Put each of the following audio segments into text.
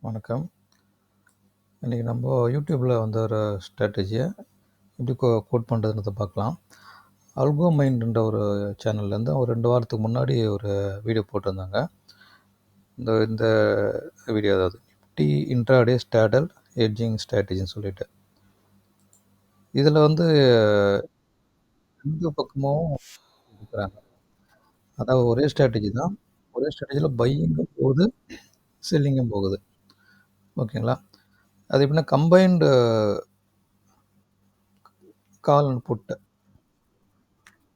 வணக்கம். இன்றைக்கி நம்ம யூடியூப்பில் வந்த ஒரு ஸ்ட்ராட்டஜியை எப்படி கோட் பண்ணுறதுன்றத பார்க்கலாம். அல்கோ மைண்ட்ன்ற ஒரு சேனல்லேருந்து ஒரு 2 வாரத்துக்கு முன்னாடி ஒரு வீடியோ போட்டிருந்தாங்க. இந்த வீடியோ அதாவது நிஃப்டி இன்ட்ராடே ஸ்டாடல் ஹெட்ஜிங் ஸ்ட்ராட்டஜின்னு சொல்லிட்டு இதில் வந்து 2 பக்கமும் இருக்கிறாங்க. அதாவது ஒரே ஸ்ட்ராட்டஜி தான். ஒரே ஸ்ட்ராட்டஜியில் பையிங்கும் போகுது, செல்லிங்கும் போகுது. ஓகேங்களா? அது எப்படின்னா combined call and put.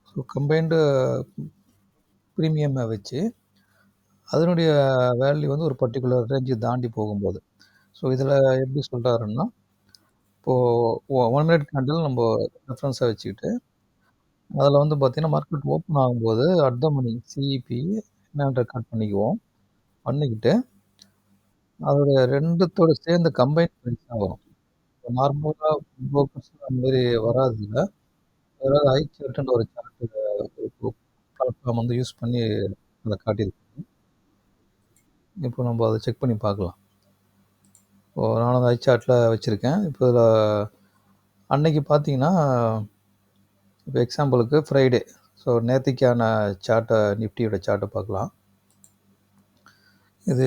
So combined ப்ரீமியமை வச்சு அதனுடைய வேல்யூ வந்து ஒரு பர்டிகுலர் ரேஞ்சு தாண்டி போகும்போது. ஸோ இதில் எப்படி சொல்கிறாருன்னா, இப்போது 1 மினிட் கேண்டில் நம்ம ரெஃபரன்ஸாக வச்சுக்கிட்டு, அதில் வந்து பார்த்தீங்கன்னா மார்க்கெட் ஓப்பன் ஆகும்போது அட் த மணி சிஇபி என்னன்ற கட் பண்ணிக்கிட்டு அதோடைய 2த்தோட சேர்ந்த கம்பைன் ப்ரைஸ் தான் வரும். நார்மலா புரோக்கர்ஸ் அந்த மாரி வராது இதில. அதாவது ஐ சார்ட்ன்ற ஒரு சார்ட் பிளாட்ஃபார்ம் வந்து யூஸ் பண்ணி அத காட்டியிருக்கு. இப்போ நம்ம அத செக் பண்ணி பார்க்கலாம். நானும் அந்த ஐ சார்ட்ல வச்சிருக்கேன். இப்போ இதில அன்னைக்கு பார்த்தீங்கன்னா, இப்போ எக்ஸாம்பிளுக்கு ஃப்ரைடே. ஸோ நேத்திக்கான சார்ட்ட நிஃப்டியோட சார்ட்ட பார்க்கலாம். இது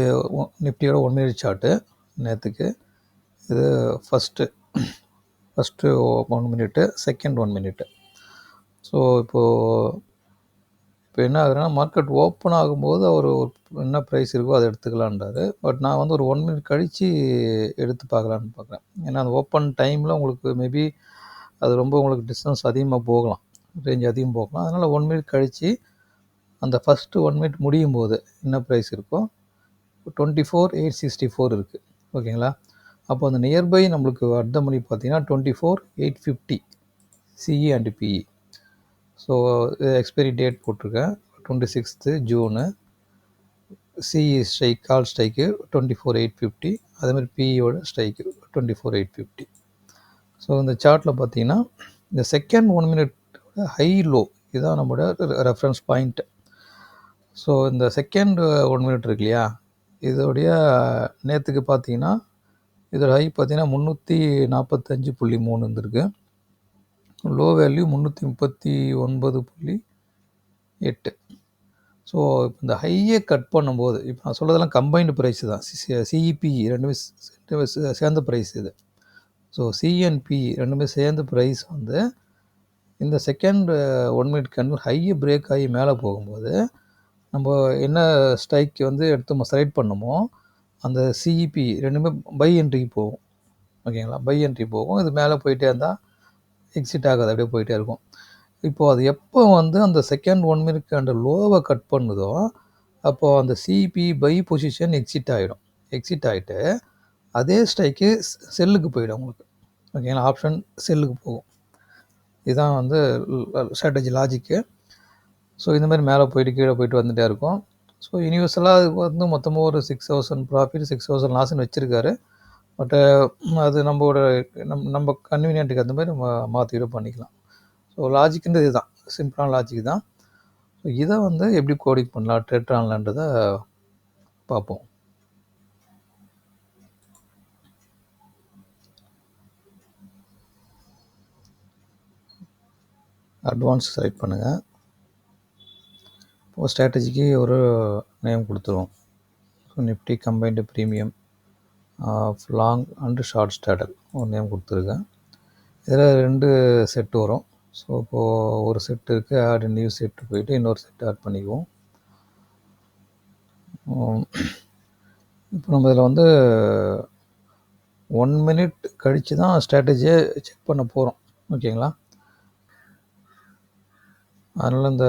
நிஃப்டியோட 1 மினிட் சார்ட்டு நேத்துக்கு. இது first 1 minute, second 1 minute. So இப்போ என்ன ஆகுதுன்னா, மார்க்கெட் ஓப்பன் ஆகும்போது அவர் என்ன ப்ரைஸ் இருக்கோ அத எடுத்துக்கலான்றாரு. பட் நான் வந்து ஒரு 1 மினிட் கழிச்சு எடுத்து பார்க்கலான்னு பார்க்குறேன். ஏன்னா அந்த ஓப்பன் டைமில் உங்களுக்கு மேபி அது ரொம்ப உங்களுக்கு டிஸ்டன்ஸ் அதிகமாக போகலாம். ரேஞ்ச் அதிகம் போகலாம். அதனால் 1 மினிட் கழிச்சு அந்த ஃபஸ்ட்டு 1 மினிட் முடியும்போது என்ன ப்ரைஸ் இருக்கோ 24,864 இருக்குது. ஓகேங்களா? அப்போ அந்த நியர்பை நம்மளுக்கு அட் த மணி பார்த்தீங்கன்னா 24,850 CE and PE. So expiry date போட்டிருக்கேன் 26th June. CE strike call strike 24,850. அதேமாதிரி பிஇயோட ஸ்ட்ரைக்கு 24,850. ஸோ இந்த சார்ட்டில் பார்த்தீங்கன்னா இந்த செகண்ட் 1 மினிட் ஹை லோ இதுதான் நம்மளோட ரெஃபரன்ஸ் பாயிண்ட். ஸோ இந்த செகண்ட் 1 மினிட் இருக்கு இல்லையா, இதோடைய நேற்றுக்கு பார்த்தீங்கன்னா இதோட ஹை பார்த்தீங்கன்னா 345.3 இருந்திருக்கு. Low value 339.8. ஸோ இந்த ஹையை கட் பண்ணும்போது இப்போ நான் சொல்கிறதெல்லாம் கம்பைன்டு ப்ரைஸ் தான். சிஇபி ரெண்டுமே சேர்ந்த ப்ரைஸ் இது. ஸோ சிஎன்பி ரெண்டுமே சேர்ந்த ப்ரைஸ் வந்து இந்த செகண்ட் 1 மினிட் கேண்டில் ஹையை பிரேக் ஆகி மேலே போகும்போது நம்ம என்ன ஸ்ட்ரைக் வந்து எடுத்து செலக்ட் பண்ணமோ அந்த சிஇபி ரெண்டுமே பை என்ட்ரிக்கு போகும். ஓகேங்களா? பை என்ட்ரி போகும். இது மேலே போயிட்டே இருந்தால் எக்ஸிட் ஆகாது, அப்படியே போயிட்டே இருக்கும். இப்போது அது எப்போ வந்து அந்த செகண்ட் 1 மினிட் கேண்டில் லோவை கட் பண்ணுதோ அப்போது அந்த சிபி பை பொசிஷன் எக்ஸிட் ஆகிடும். எக்ஸிட் ஆகிட்டு அதே ஸ்ட்ரைக்கு செல்லுக்கு போயிடும் உங்களுக்கு. ஓகேங்களா? ஆப்ஷன் செல்லுக்கு போகும். இதுதான் வந்து ஸ்ட்ராட்டஜி லாஜிக்கு. ஸோ இந்தமாதிரி மேலே போயிட்டு கீழே போயிட்டு வந்துகிட்டே இருக்கும். ஸோ யூனிவர்சலாக அதுக்கு வந்து மொத்தமாக ஒரு 6,000 ப்ராஃபிட் 6,000 லாஸ்ன்னு வச்சுருக்காரு. பட்டு அது நம்ம கன்வீனியன்ட்டுக்கு அந்த மாதிரி நம்ம மாற்றிக்கிட்டு பண்ணிக்கலாம். ஸோ லாஜிக்ன்றது இதுதான், சிம்பிளான லாஜிக் தான். ஸோ இதை வந்து எப்படி கோடிங் பண்ணலாம் ட்ரேட் ஆன்லைன்றதை பார்ப்போம். அட்வான்ஸ் செலக்ட் பண்ணுங்கள். இப்போது ஸ்ட்ராட்டஜிக்கு ஒரு நேம் கொடுத்துருவோம். So Nifty combined premium long and short ஸ்ட்ராடல் ஒரு நேம் கொடுத்துருக்கேன். இதில் 2 செட்டு வரும். ஸோ இப்போது ஒரு செட்டு இருக்குது, ஆட் நியூ செட்டு போயிட்டு இன்னொரு செட்டு ஆட் பண்ணிக்குவோம். இப்போ நம்ம இதில் வந்து 1 மினிட் கழித்து தான் ஸ்ட்ராட்டஜியை செக் பண்ண போகிறோம். ஓகேங்களா? அதனால் இந்த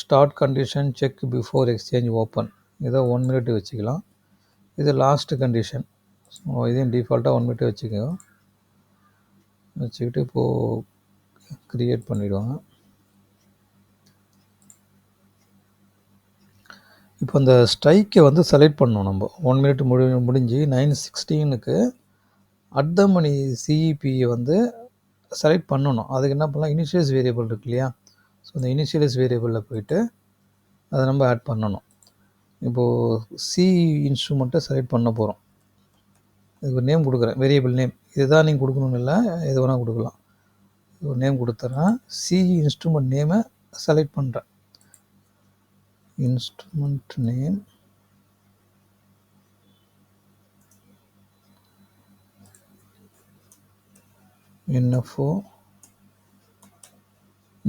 start condition check before exchange open இதை 1 மினிட் வச்சுக்கலாம். இது லாஸ்ட்டு கண்டிஷன். ஸோ இதையும் டிஃபால்ட்டாக 1 மினிட் வச்சுக்கிட்டு இப்போது க்ரியேட் பண்ணிவிடுவாங்க. இப்போ இந்த ஸ்ட்ரைக்கை வந்து செலக்ட் பண்ணணும். நம்ம 1 மினிட் முடிஞ்சு 9:16க்கு அட் த மணி சிஇபியை வந்து செலக்ட் பண்ணணும். அதுக்கு என்ன பண்ணலாம், இனிஷியல்ஸ் வேரியபிள் இருக்கு இல்லையா, ஸோ இந்த இனிஷியல்ஸ் வேரியபிளில் போயிட்டு அதை நம்ம ஆட் பண்ணணும். இப்போது சி இன்ஸ்ட்ருமெண்ட்டை செலக்ட் பண்ண போகிறோம். இதுக்கு ஒரு நேம் கொடுக்குறேன், வேரியபிள் நேம். இதுதான் நீங்கள் கொடுக்கணும்னு இல்லை, எது வேணால் கொடுக்கலாம். ஒரு நேம் கொடுத்துட்றேன். சி இன்ஸ்ட்ருமெண்ட் நேமை செலக்ட் பண்ணுறேன். Instrument name NFO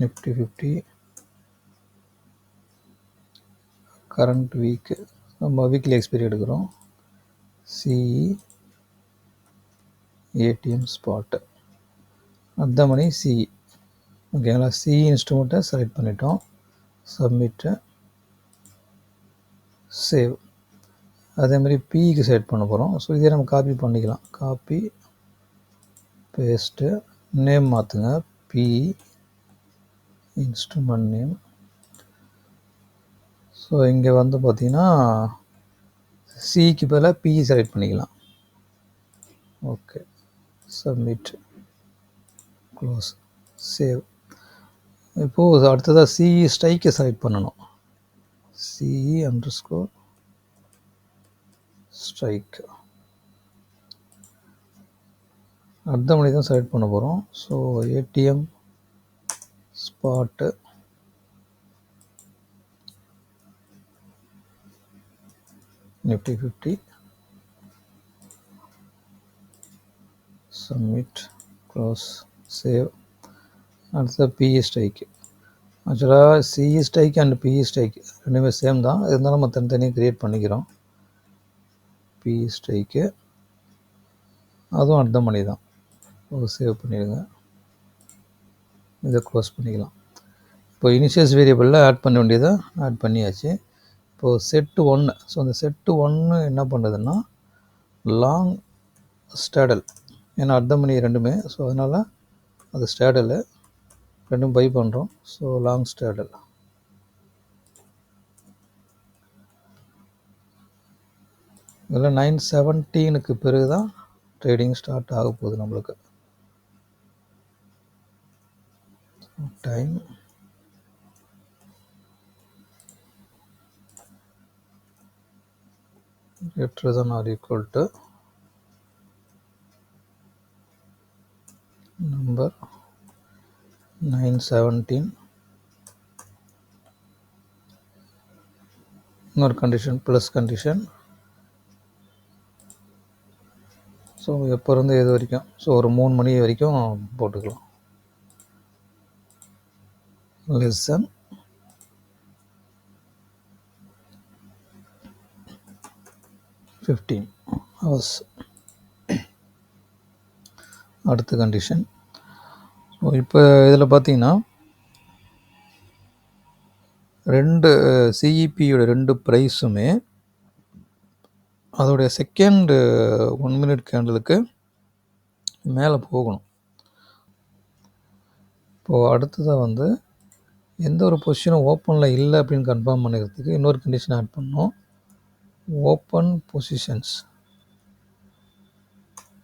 Nifty 50 current week, நம்ம வீக்லி எக்ஸ்பைரி எடுக்கிறோம். CE ATM ஸ்பாட்டு அந்த மணி CE. ஓகேங்களா? CE இன்ஸ்ட்ருமெண்ட்டை செலக்ட் பண்ணிட்டோம். Submit, save. அதேமாதிரி பிக்கு செலக்ட் பண்ண போகிறோம். ஸோ இதே நம்ம காப்பி பண்ணிக்கலாம். காப்பி பேஸ்ட்டு, நேம் மாற்றுங்க, PE இன்ஸ்ட்ருமெண்ட் நேம். ஸோ இங்கே வந்து பார்த்திங்கன்னா சிக்கு பதிலாக PE செலக்ட் பண்ணிக்கலாம். Okay, submit, close, save. இப்போது அடுத்ததாக CE ஸ்ட்ரைக்கை செலக்ட் பண்ணணும். CE அண்டர்ஸ்கோர் ஸ்ட்ரைக் அடுத்த மணி தான் செலக்ட் பண்ண போகிறோம். So ATM spot Nifty 50, submit, close, save. அடுத்த PE ஸ்ட்ரைக்கு. ஆக்சுவலாக CE strike and PE strike ரெண்டுமே சேம் தான், இருந்தாலும் நம்ம தனித்தனியாக க்ரியேட் பண்ணிக்கிறோம். PE ஸ்ட்ரைக்கு அதுவும் அடுத்த மணி தான். சேவ் பண்ணிடுங்க, இதை க்ளோஸ் பண்ணிக்கலாம். இப்போ இனிஷியல்ஸ் வேரியபிளில் ஆட் பண்ண வேண்டியதை ஆட் பண்ணியாச்சு. இப்போது செட்டு 1. ஸோ அந்த செட்டு 1 என்ன பண்ணுறதுன்னா லாங் ஸ்டேடல், ஏன்னா அடுத்த மணி ரெண்டுமே. ஸோ அதனால் அது ஸ்டேடலு ரெண்டும் பை பண்ணுறோம். So long ஸ்டேடல். இதில் 9:17க்கு பிறகு தான் ட்ரேடிங் ஸ்டார்ட் ஆக போகுது நம்மளுக்கு. Time greater than or equal to number 9:17. இன்னொரு கண்டிஷன், ப்ளஸ் கண்டிஷன். ஸோ எப்போ இருந்து எது வரைக்கும்? ஸோ ஒரு 3 மணி வரைக்கும் போட்டுக்கலாம். less than 15 hours. அடுத்த கண்டிஷன். இப்போ இதில் பார்த்தீங்கன்னா ரெண்டு சிஇபியோட ரெண்டு ப்ரைஸுமே அதோடைய செகண்ட் 1 மினிட் கேண்டலுக்கு மேலே போகணும். இப்போது அடுத்ததாக வந்து எந்த ஒரு பொசிஷனும் ஓப்பனில் இல்லை அப்படின்னு கன்ஃபார்ம் பண்ணிக்கிறதுக்கு இன்னொரு கண்டிஷன் ஆட் பண்ணோம். Open positions.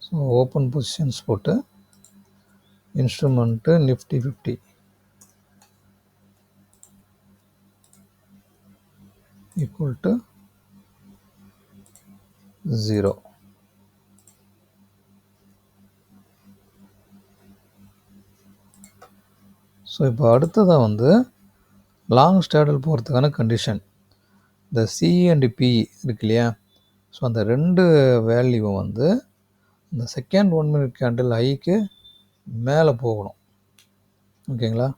So open positions போட்டு instrument Nifty 50 equal to 0. So இப்போ அடுத்ததாக வந்து லாங் ஸ்டேடல் போகிறதுக்கான கண்டிஷன், இந்த சிஇ அண்ட் பிஇ இருக்கு இல்லையா? ஸோ அந்த ரெண்டு வேல்யூவும் வந்து இந்த செகண்ட் 1 மினிட் கேண்டில் ஐக்கு மேலே போகணும். ஓகேங்களா?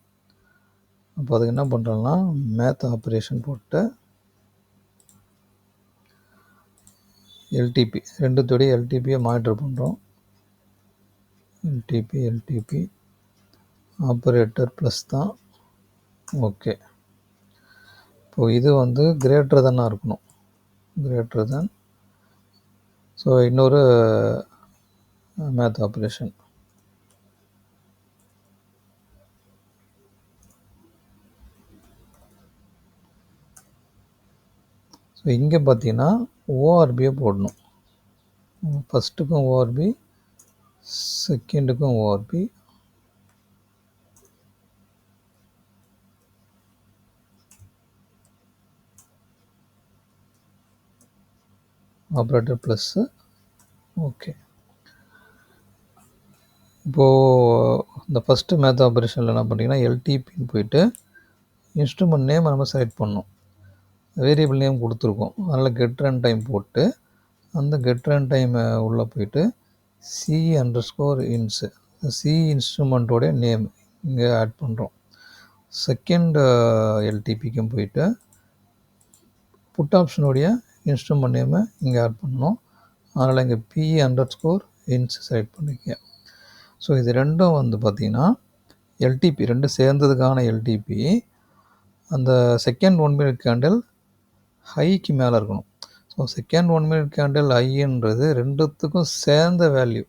அப்போ அதுக்கு என்ன பண்ணுறோம்னா மேத் ஆப்ரேஷன் போட்டு எல்டிபி ரெண்டுத்தோடைய எல்டிபியை மானிட்டர் பண்ணுறோம். எல்டிபி ஆப்ரேட்டர் ப்ளஸ் தான். ஓகே, இப்போது இது வந்து கிரேட்டர் தானாக இருக்கணும். Greater than. ஸோ இன்னொரு மேத் ஆப்ரேஷன். ஸோ இங்கே பார்த்தீங்கன்னா ஓஆர்பியை போடணும். ஃபஸ்ட்டுக்கும் ஓஆர்பி, செகண்டுக்கும் ஓஆர்பி. Operator plus. ஓகே, இப்போது இந்த ஃபஸ்ட்டு மேத் ஆப்ரேஷனில் என்ன பண்ணிங்கன்னா எல்டிபின்னு போயிட்டு இன்ஸ்ட்ருமெண்ட் நேம் நம்ம செலக்ட் பண்ணணும். வேரியபிள் நேம் கொடுத்துருக்கோம். அதனால் கெட் ரன் டைம் போட்டு அந்த கெட் ரன் டைமை உள்ளே போயிட்டு C_ins சி இன்ஸ்ட்ருமெண்ட்டோடைய நேம் இங்கே ஆட் பண்ணுறோம். செகண்ட் எல்டிபிக்கும் போயிட்டு புட் ஆப்ஷனுடைய இன்ஸ்ட்ருமெண்ட் நேமை இங்கே ஆட் பண்ணணும். அதனால் இங்கே P_ins செலக்ட் பண்ணிக்க. ஸோ இது ரெண்டும் வந்து பார்த்திங்கன்னா எல்டிபி ரெண்டும் சேர்ந்ததுக்கான எல்டிபி. அந்த செகண்ட் 1 மினிட் கேண்டில் ஹைக்கு மேலே இருக்கணும். ஸோ செகண்ட் 1 மினிட் கேண்டில் ஐன்றது ரெண்டுத்துக்கும் சேர்ந்த வேல்யூ.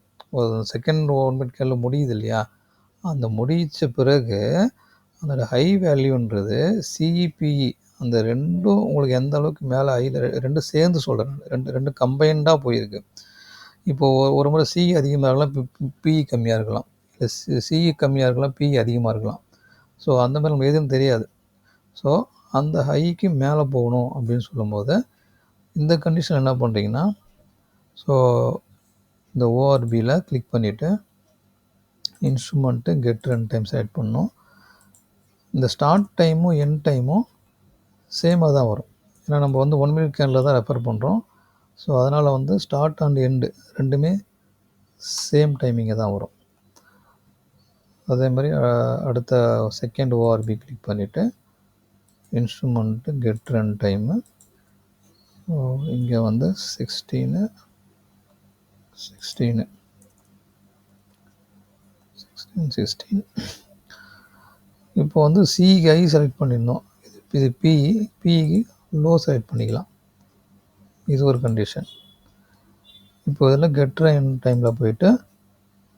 செகண்ட் 1 மினிட் கேண்டில் முடியுது இல்லையா, அந்த முடித்த பிறகு அந்த ஹை வேல்யூன்றது சிஇபிஇ அந்த ரெண்டும் உங்களுக்கு எந்த அளவுக்கு மேலே ஐயில் ரெண்டும் சேர்ந்து சொல்கிறேன், ரெண்டு கம்பைண்டாக போயிருக்கு. இப்போது ஒரு முறை சி அதிகமாக இருக்கலாம், பிஇ கம்மியாக இருக்கலாம், இல்லை சிஇ கம்மியாக இருக்கலாம், பிஇ அதிகமாக இருக்கலாம். ஸோ அந்த மாதிரி நமக்கு எதுவும் தெரியாது. ஸோ அந்த ஹைக்கு மேலே போகணும் அப்படின்னு சொல்லும்போது இந்த கண்டிஷன் என்ன பண்ணுறீங்கன்னா, ஸோ இந்த ஓஆர்பியில் கிளிக் பண்ணிவிட்டு instrument get run time select பண்ணணும். இந்த ஸ்டார்ட் டைமும் எண்ட் டைமும் சேமாக தான் வரும். ஏன்னா நம்ம வந்து 1 மினிட் கேண்டில் தான் ரெஃபர் பண்ணுறோம். ஸோ அதனால் வந்து ஸ்டார்ட் அண்ட் எண்டு ரெண்டுமே சேம் டைமிங்கை தான் வரும். அதே மாதிரி அடுத்த செகண்ட் ஓஆர்பி கிளிக் பண்ணிவிட்டு இன்ஸ்ட்ருமெண்ட்டு கெட் ரன் டைமு இங்கே வந்து 16 இப்போ வந்து சிக்கு ஐ செலக்ட் பண்ணிடணும். இது பிக்கு லோ செலக்ட் பண்ணிக்கலாம். இது ஒரு கண்டிஷன். இப்போ இதில் கெட் ரன் டைமில் போயிட்டு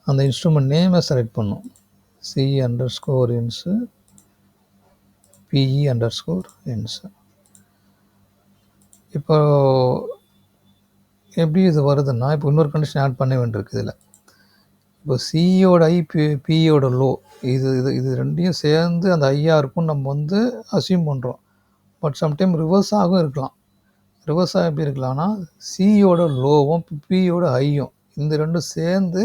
அந்த இன்ஸ்ட்ருமெண்ட் நேமை செலக்ட் பண்ணணும். C_ins PE_ins. இப்போ எப்படி இது வருதுன்னா, இப்போ இன்னொரு கண்டிஷன் ஆட் பண்ண வேண்டியிருக்கு இதில். இப்போ சியோட ஐ பியோட லோ இது இது இது ரெண்டையும் சேர்ந்து அந்த ஐயாக இருக்கும் நம்ம வந்து அசியூம் பண்ணுறோம். பட் சம்டைம் ரிவர்ஸாகவும் இருக்கலாம். ரிவர்ஸாக எப்படி இருக்கலாம்னா, சியோட லோவும் பியோட ஹையும் இந்த ரெண்டும் சேர்ந்து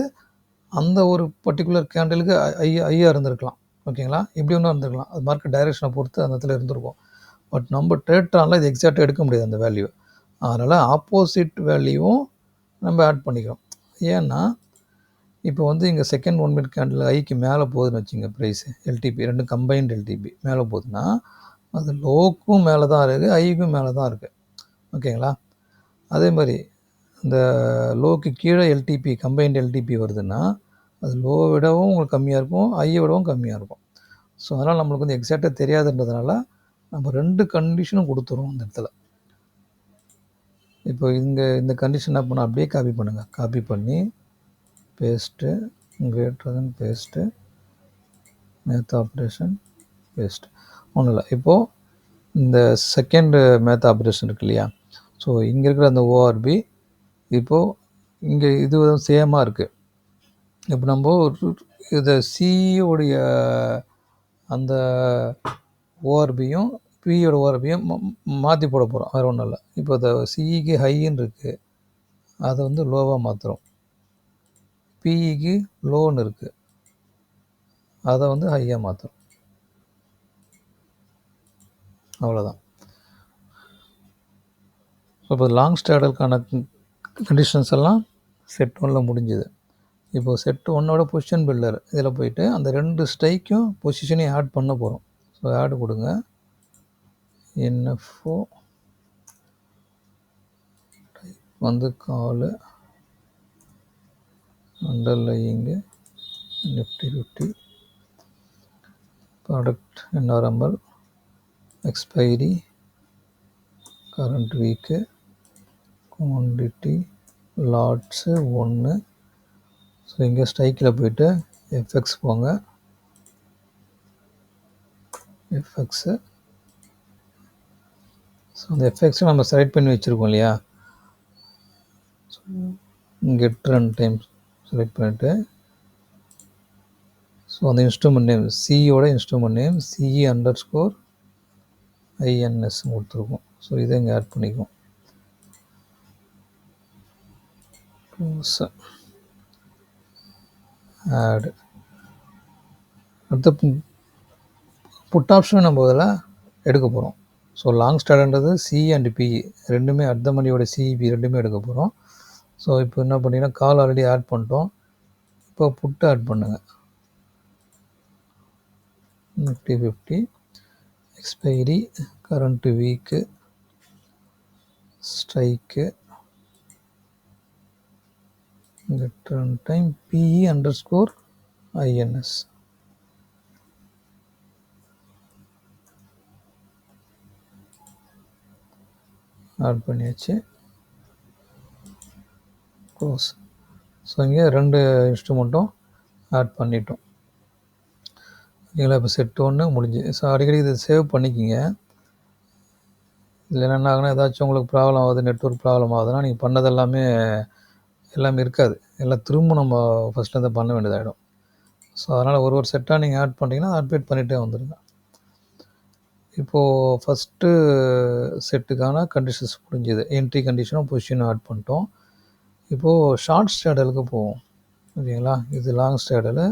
அந்த ஒரு பர்டிகுலர் கேண்டலுக்கு ஐயாக இருந்திருக்கலாம். ஓகேங்களா, எப்படி ஒன்றும் இருந்திருக்கலாம். அது மார்க்கெட் டைரெக்ஷனை பொறுத்து அந்த இடத்துல இருந்திருக்கும். பட் நம்ம ட்ரேட்ரானில் இது எக்ஸாக்டாக எடுக்க முடியாது அந்த வேல்யூ. அதனால் ஆப்போசிட் வேல்யூவும் நம்ம ஆட் பண்ணிக்கிறோம். ஏன்னா இப்போ வந்து இங்கே செகண்ட் 1 மினிட் கேண்டில் ஐக்கு மேலே போகுதுன்னு வச்சுங்க, ப்ரைஸு எல்டிபி ரெண்டும் கம்பைன்டு எல்டிபி மேலே போகுதுன்னா அது லோக்கும் மேலே தான் இருக்குது, ஐக்கும் மேலே தான் இருக்குது. ஓகேங்களா, அதே மாதிரி இந்த லோக்கு கீழே எல்டிபி கம்பைன்டு எல்டிபி வருதுன்னா அது லோ விடவும் உங்களுக்கு கம்மியாக இருக்கும், ஐயை விடவும் கம்மியாக இருக்கும். ஸோ அதனால் நம்மளுக்கு வந்து எக்ஸாக்டாக தெரியாதுன்றதுனால நம்ம ரெண்டு கண்டிஷனும் கொடுத்துருவோம் அந்த இடத்துல. இப்போ இங்கே இந்த கண்டிஷன் என்ன பண்ணால் அப்படியே காப்பி பண்ணுங்கள். காப்பி பண்ணி paste greater than paste math operation paste. ஒன்றும் இல்லை. இப்போது இந்த செகண்டு மேத் ஆப்ரேஷன் இருக்கு இல்லையா, ஸோ இங்கே இருக்கிற அந்த ஓஆர்பி இப்போது இங்கே இது சேமாக இருக்குது. இப்போ நம்ம இதை சியோடைய அந்த ஓஆர்பியும் பியோட ஓஆர்பியும் மாற்றி போட போகிறோம், வேறு ஒன்றும் இல்லை. இப்போ இந்த சிஇக்கு ஹைன்னு இருக்குது, அதை வந்து லோவாக மாற்றுறோம். பிஇக்கு லோன்னு இருக்குது, அதை வந்து ஹையாக மாற்றுறோம். அவ்வளோதான். இப்போ லாங் ஸ்டாடலுக்கான கண்டிஷன்ஸ் எல்லாம் செட் 1ல் முடிஞ்சுது. இப்போது செட் 1ஓட பொசிஷன் பில்டர் இதில் போயிட்டு அந்த ரெண்டு ஸ்ட்ரைக்கும் பொசிஷனையும் ஆட் பண்ண போகிறோம். ஸோ ஆட் கொடுங்க. என்எஃப்ஓ வந்து call underlying Nifty 50 product NRML expiry current week quantity lots 1. So இங்கே ஸ்ட்ரைக்கில் போய்ட்டு எஃப்எக்ஸ் போங்க. எஃப்எக்ஸு ஸோ அந்த எஃப்எக்ஸை நம்ம செலக்ட் பண்ணி வச்சுருக்கோம் இல்லையா, so get run time select பண்ணிவிட்டு ஸோ அந்த இன்ஸ்ட்ருமெண்ட் நேம் சியோட இன்ஸ்ட்ருமெண்ட் நேம் CE_INS கொடுத்துருக்கோம். ஸோ இதை இங்கே ஆட் பண்ணிக்குவோம். ஆட். அடுத்து புட் ஆப்ஷன் நம்ம இதில் எடுக்க போகிறோம். ஸோ லாங் ஸ்டார்ட்ன்றது சி அண்ட் பிஇ ரெண்டுமே அட் த மணியோட சிஇபி ரெண்டுமே எடுக்க போகிறோம். ஸோ இப்போ என்ன பண்ணிங்கன்னா கால் ஆல்ரெடி ஆட் பண்ணிட்டோம். இப்போ புட்டு ஆட் பண்ணுங்கள். Nifty 50 expiry current week strike return time PE_INS add பண்ணியாச்சு. க்ளோஸ். ஸோ இங்கே 2 இன்ஸ்ட்ருமெண்ட்டும் ஆட் பண்ணிட்டோம். ஓகேங்களா? இப்போ செட் 1 முடிஞ்சு. ஸோ அடிக்கடி இதை சேவ் பண்ணிக்கிங்க. இதில் என்ன ஆகுனா ஏதாச்சும் உங்களுக்கு ப்ராப்ளம் ஆகுது, நெட்ஒர்க் ப்ராப்ளம் ஆகுதுன்னா நீங்கள் பண்ணது எல்லாமே இருக்காது. எல்லாம் திரும்ப நம்ம ஃபஸ்ட்லேருந்து பண்ண வேண்டியதாகிடும். ஸோ அதனால் ஒரு செட்டாக நீங்கள் ஆட் பண்ணிங்கன்னா அப்டேட் பண்ணிகிட்டே வந்துடுங்க. இப்போது ஃபஸ்ட்டு செட்டுக்கான கண்டிஷன்ஸ் முடிஞ்சுது. என்ட்ரி கண்டிஷனும் பொசிஷனும் ஆட் பண்ணிட்டோம். இப்போது ஷார்ட் ஸ்டேடலுக்கு போவோம். ஓகேங்களா? இது லாங் ஸ்டேடலு.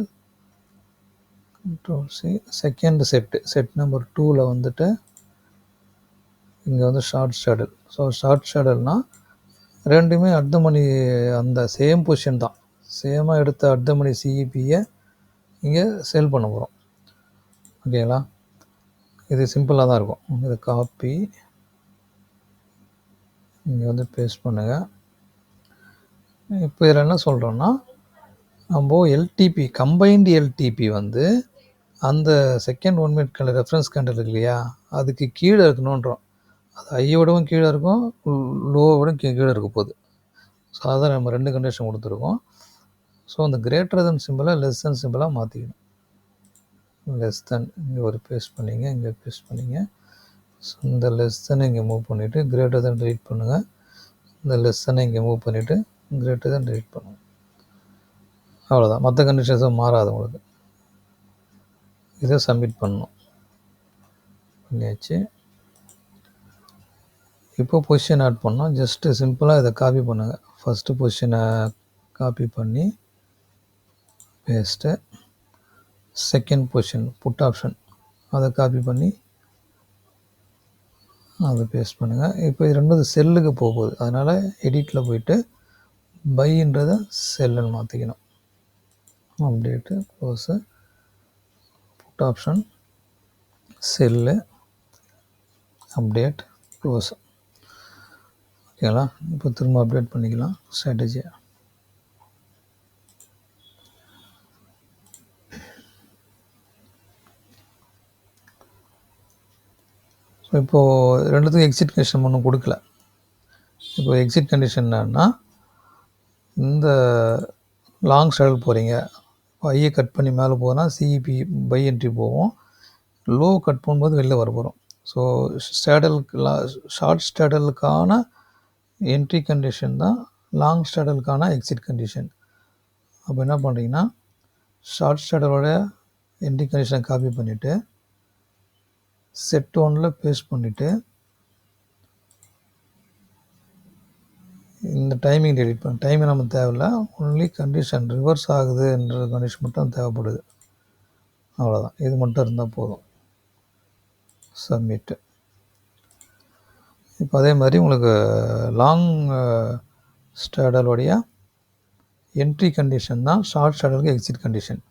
செகண்ட் செட் நம்பர் 2ல் வந்துட்டு இங்கே வந்து ஷார்ட் ஸ்டேடல். ஸோ ஷார்ட் ஸ்டேடல்னால் ரெண்டுமே அட் த மணி அந்த சேம் பொசிஷன் தான். சேமாக எடுத்த அட் த மணி சிஇபியை இங்கே சேல் பண்ண போகிறோம். ஓகேங்களா? இது சிம்பிளாக தான் இருக்கும். இதை காப்பி இங்கே வந்து பேஸ்ட் பண்ணுங்கள். இப்போ இதில் என்ன சொல்கிறோன்னா நம்ம எல்டிபி கம்பைன்டு எல்டிபி வந்து அந்த செகண்ட் 1 மினிட் ரெஃபரன்ஸ் கேண்டல் இருக்கு இல்லையா, அதுக்கு கீழே இருக்கணுன்றோம். அது ஐயோடவும் கீழே இருக்கும், லோவோட கீழே இருக்க போகுது. ஸோ அதான் நம்ம 2 கண்டிஷன் கொடுத்துருக்கோம். ஸோ அந்த கிரேட்டர் தென் சிம்பிளாக லெஸ் தென் சிம்பிளாக மாற்றிக்கணும். லெஸ் தென் இங்கே ஒரு பேஸ்ட் பண்ணிங்க, இங்கே பேஸ்ட் பண்ணிங்க. ஸோ இந்த லெஸ் தென் இங்கே மூவ் பண்ணிவிட்டு கிரேட்டர் தென் ரீட் பண்ணுங்கள். இந்த லெஸ் தென்னை இங்கே மூவ் பண்ணிவிட்டு கிரேட்டர் தென் ரீட் பண்ணுங்கள். அவ்வளோதான். மற்ற கண்டிஷன்ஸும் மாறாது உங்களுக்கு. இதை சப்மிட் பண்ணணும். பண்ணியாச்சு. இப்போ பொசிஷன் ஆட் பண்ணோம். ஜஸ்ட்டு சிம்பிளாக இதை காப்பி பண்ணுங்கள். ஃபஸ்ட்டு பொசிஷனை காப்பி பண்ணி paste. Second position put option அதை காப்பி பண்ணி அதை பேஸ்ட் பண்ணுங்கள். இப்போ இது ரெண்டாவது செல்லுக்கு போகுது. அதனால் எடிட்டில் போயிட்டு பைன்றதை செல்லுன்னு மாற்றிக்கணும். Update close put option sell update close. ஓகேங்களா? இப்போ திரும்ப அப்டேட் பண்ணிக்கலாம் ஸ்ட்ராட்டஜியை. ஸோ இப்போது ரெண்டுத்துக்கும் எக்ஸிட் கண்டிஷன் ஒன்றும் கொடுக்கல. இப்போ எக்ஸிட் கண்டிஷன் என்னன்னா, இந்த லாங் ஸ்டேடல் போகிறீங்க, ஐயை கட் பண்ணி மேலே போனால் சிஇபி பை என்ட்ரி போவோம், லோ கட் பண்ணும்போது வெளில வர போகிறோம். ஸோ ஷார்ட் ஸ்டேடலுக்கான என்ட்ரி கண்டிஷன் தான் லாங் ஸ்டேடலுக்கான எக்ஸிட் கண்டிஷன். அப்போ என்ன பண்ணுறீங்கன்னா ஷார்ட் ஸ்டேடலோட என்ட்ரி கண்டிஷனை காப்பி பண்ணிவிட்டு செட் 1ல் பேஸ்ட் பண்ணிவிட்டு இந்த டைமிங் எடிட் பண்ண டைமிங் நம்ம தேவையில்லை, ஒன்லி கண்டிஷன் ரிவர்ஸ் ஆகுதுன்ற கண்டிஷன் மட்டும் தேவைப்படுது. அவ்வளோதான். இது மட்டும் இருந்தால் போதும். சப்மிட்டு. இப்போ அதே மாதிரி உங்களுக்கு லாங் ஸ்டேடலோடைய என்ட்ரி கண்டிஷன் தான் ஷார்ட் ஸ்டேடலுக்கு எக்ஸிட் கண்டிஷன்.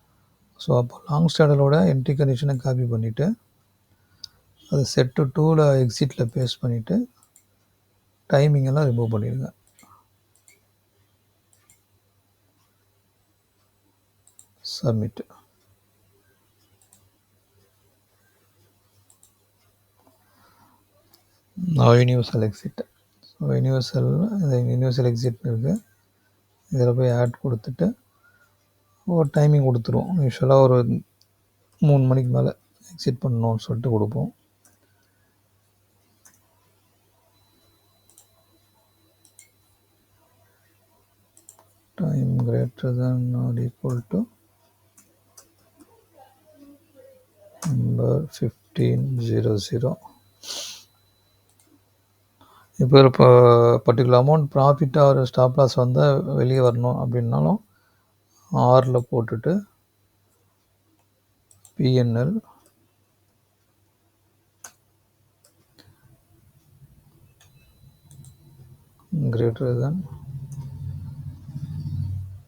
ஸோ அப்போ லாங் ஸ்டேடலோட என்ட்ரி கண்டிஷனை காப்பி பண்ணிவிட்டு அதை செட்டு 2ல் எக்ஸிட்டில் பேஸ்ட் பண்ணிவிட்டு டைமிங் எல்லாம் ரிமூவ் பண்ணிடுங்க. Submit. Universal exit. So universal exit இருக்குது. இதில் போய் ஆட் கொடுத்துட்டு ஒரு டைமிங் கொடுத்துருவோம். யூஸ்வலாக ஒரு 3 மணிக்கு மேலே எக்ஸிட் பண்ணணும்னு சொல்லிட்டு கொடுப்போம். Time greater than or equal to number 1500. இப்போ பர்டிகுலர் அமௌண்ட் ப்ராஃபிட்டாக ஒரு ஸ்டாப் லாஸ் வந்தால் வெளியே வரணும் அப்படின்னாலும் ஆரில் போட்டுட்டு பிஎன்எல் greater than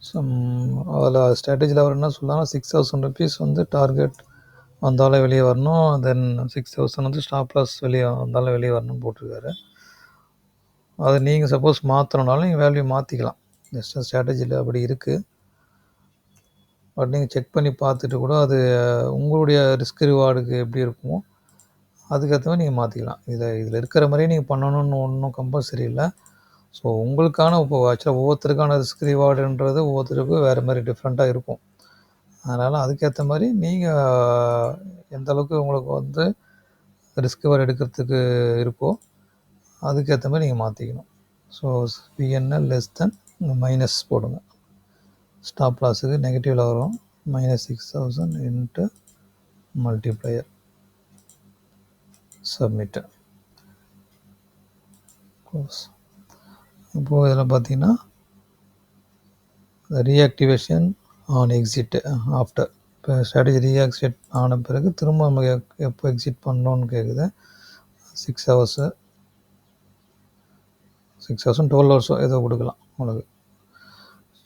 சம் அதில் ஸ்ட்ராட்டஜியில் அவர் என்ன சொல்லலாம், 6,000 rupees வந்து டார்கெட் வந்தாலும் வெளியே வரணும், தென் 6,000 வந்து ஸ்டாப் லாஸ் வெளியே வந்தாலும் வெளியே வரணும்னு போட்டிருக்காரு. அதை நீங்கள் சப்போஸ் மாற்றணுனாலும் நீங்கள் வேல்யூ மாற்றிக்கலாம். ஜஸ்ட் ஸ்ட்ராட்டஜியில் அப்படி இருக்குது. பட் நீங்கள் செக் பண்ணி பார்த்துட்டு கூட அது உங்களுடைய ரிஸ்க் ரிவார்டுக்கு எப்படி இருக்குமோ அதுக்கேற்ற மாதிரி நீங்கள் மாற்றிக்கலாம். இதில் இருக்கிற மாதிரியே நீங்கள் பண்ணணும்னு ஒன்றும் கம்பல்சரி இல்லை. ஸோ உங்களுக்கான இப்போ ஆக்சுவலாக ஒவ்வொருத்தருக்கான ரிஸ்க் ரிவார்டுன்றது ஒவ்வொருத்தருக்கும் வேறு மாதிரி டிஃப்ரெண்ட்டாக இருக்கும். அதனால் அதுக்கேற்ற மாதிரி நீங்கள் எந்த அளவுக்கு உங்களுக்கு வந்து ரிஸ்க் ரிவார்டு எடுக்கிறதுக்கு இருக்கோ அதுக்கேற்ற மாதிரி நீங்கள் மாற்றிக்கணும். So PNL less than minus போடுங்க. ஸ்டாப் லாஸுக்கு நெகட்டிவில் வரும், -6,000 இன்ட்டு மல்டிப்ளையர், சப்மிட்டு, க்ளோஸ். இப்போது இதில் பார்த்தீங்கன்னா ரீஆக்டிவேஷன் ஆன் எக்ஸிட் ஆஃப்டர். இப்போ ஸ்ட்ராட்டஜி ரீஆக்டிவேட் ஆன பிறகு திரும்ப நம்ம எப்போ எக்ஸிட் பண்ணோன்னு கேட்குது. 6 hours 12 hours ஏதோ கொடுக்கலாம் உங்களுக்கு.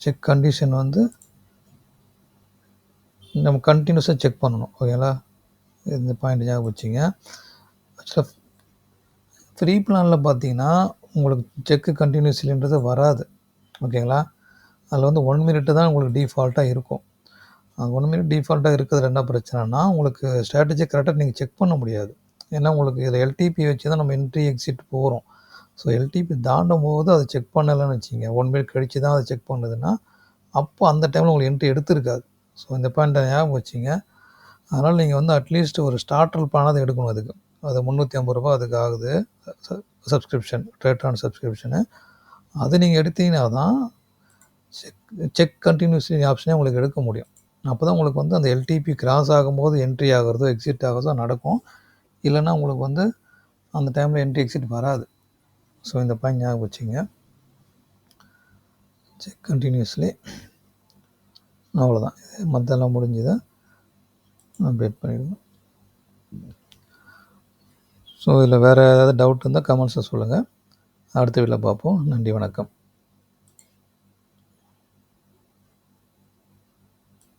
செக் கண்டிஷன் வந்து நம்ம கண்டினியூஸாக செக் பண்ணணும். ஓகேங்களா, இந்த பாயிண்ட் ஞாபகம் வச்சுங்க. ஆக்சுவலாக ஃப்ரீ பிளானில் பார்த்தீங்கன்னா உங்களுக்கு செக்கு கண்டினியூஸ்லின்றது வராது. ஓகேங்களா, அதில் வந்து 1 minute தான் உங்களுக்கு டிஃபால்ட்டாக இருக்கும். அது 1 minute டிஃபால்ட்டாக இருக்கிறதுல என்ன பிரச்சனைனா உங்களுக்கு ஸ்ட்ராட்டஜி கரெக்டாக நீங்கள் செக் பண்ண முடியாது. ஏன்னா உங்களுக்கு இதில் எல்டிபி வச்சு தான் நம்ம என்ட்ரி எக்ஸிட் போகிறோம். ஸோ எல்டிபி தாண்டும் போது அதை செக் பண்ணலைன்னு வச்சுங்க, 1 minute கழித்து தான் அதை செக் பண்ணுதுன்னா அப்போ அந்த டைமில் உங்களுக்கு என்ட்ரி எடுத்துருக்காது. ஸோ இந்த பாயிண்ட்டை ஞாபகம் வச்சுங்க. அதனால் நீங்கள் வந்து அட்லீஸ்ட் ஒரு ஸ்டார்டர் பிளானாக எடுக்கணும். அதுக்கு அது 350 ரூபா அதுக்கு ஆகுது, சப்ஸ்கிரிப்ஷன், ட்ரேட் சப்ஸ்கிரிப்ஷனு. அது நீங்கள் எடுத்தீங்கன்னா தான் செக் கண்டினியூஸ்லி ஆப்ஷனே உங்களுக்கு எடுக்க முடியும். அப்போ தான் உங்களுக்கு வந்து அந்த எல்டிபி கிராஸ் ஆகும்போது என்ட்ரி ஆகிறதோ எக்ஸிட் ஆகிறதோ நடக்கும். இல்லைன்னா உங்களுக்கு வந்து அந்த டைமில் என்ட்ரி எக்ஸிட் வராது. ஸோ இந்த பாயிண்ட் ஞாபகம் வச்சுங்க. செக் கண்டினியூஸ்லி, அவ்வளோதான். மற்றெல்லாம் முடிஞ்சுதான் அப்டேட் பண்ணிடுவோம். ஸோ இதில் வேறு ஏதாவது டவுட் இருந்தால் கமெண்ட்ஸில் சொல்லுங்கள். அடுத்த வீடியோவில் பார்ப்போம். நன்றி, வணக்கம்.